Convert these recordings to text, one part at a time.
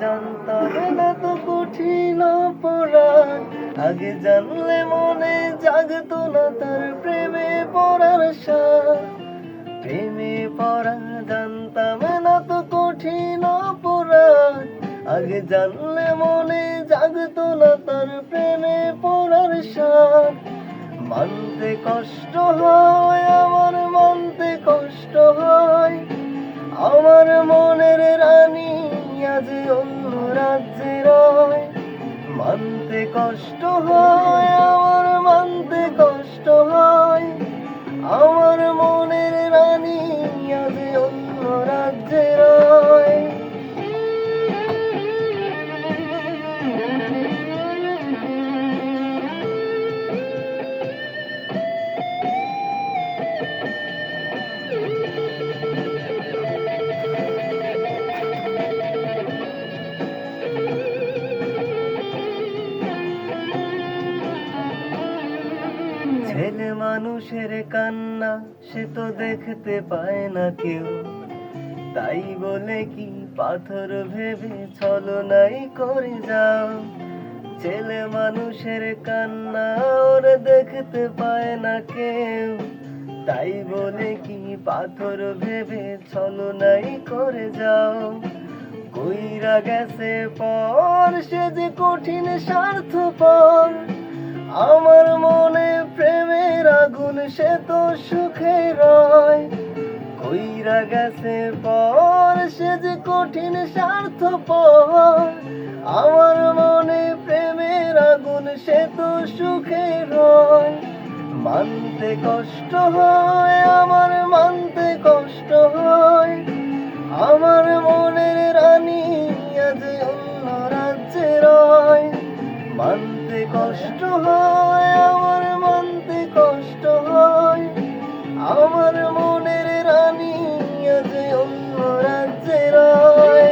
জানতাম না তো কঠিন অপরাধ, আগে জানলে মনে জাগতো না তার প্রেমে পড়ার স্বাদ। প্রেমে পড়া জানতাম না তো কঠিন অপরাধ, আগে জানলে মনে জাগতো না তার প্রেমে পড়ার স্বাদ। মানতে কষ্ট হয় আমার, মানতে কষ্ট হয়, আমার মনের রানী আজ অন্য রাজ্যে রয়। মানতে কষ্ট হয় আমার, মানতে কষ্ট হয়, আমার মনের রানী আজ অন্য রাজ্যে রয়। ছেলে মানুষের কান্না সে তো দেখতে পায় না কেউ, তাই বলে কি পাথর ভেবে ছলনাই করে যাও। ছেলে মানুষের কান্না ওরে দেখতে পায় না কেউ, তাই বলে কি পাথর ভেবে ছলনাই করে যাও। কইরা গেছে পর সে যে কঠিন স্বার্থপর, আমার মনে প্রেমের আগুন সে তো সুখে রয়। কইরা গেছে পর সে যে কঠিন স্বার্থপর, আমার মনে প্রেমের আগুন সে তো সুখে রয়। মানতে কষ্ট হয় আমার, মানতে কষ্ট হয়, আমার মনের রানী আজ অন্য রাজ্যে রয়। মানতে কষ্ট হয় আমার, মানতে কষ্ট হয়, আমার মনের রানী আজ অন্য রাজ্যে রয়।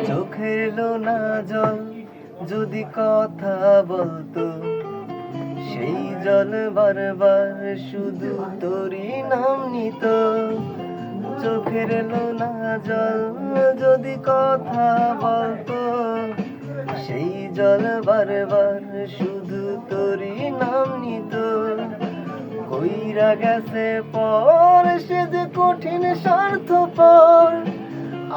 চোখের লোনা জল যদি কথা বলতো, সেই জল বারবার শুধু তোরই নাম নিত। চোখের লোনা জল যদি কথা বলতো, সেই জল বারবার শুধু তোরই নাম নিত। কইরা গেছে পর সে যে কঠিন স্বার্থপর,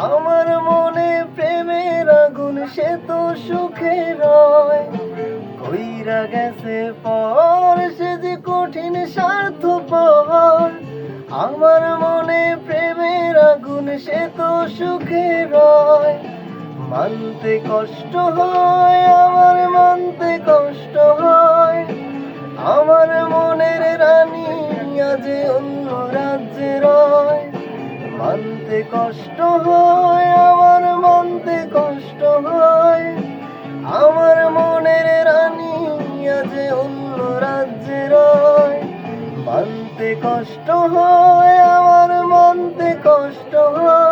আমার মনে প্রেমের আগুন সে তো সুখে রয়। কইরা গেছে পর সে যে কঠিন স্বার্থপর, আমার মনে প্রেমের আগুন সে তো সুখে রয়। মানতে কষ্ট হয় আমার, মানতে কষ্ট হয়, আমার মনের রানী আজ অন্য রাজ্যে রয়। মানতে কষ্ট হয় আমার, মানতে কষ্ট হয়, আমার মনের রানী আজ অন্য রাজ্যে রয়। মানতে কষ্ট হয় আমার, মানতে কষ্ট হয়।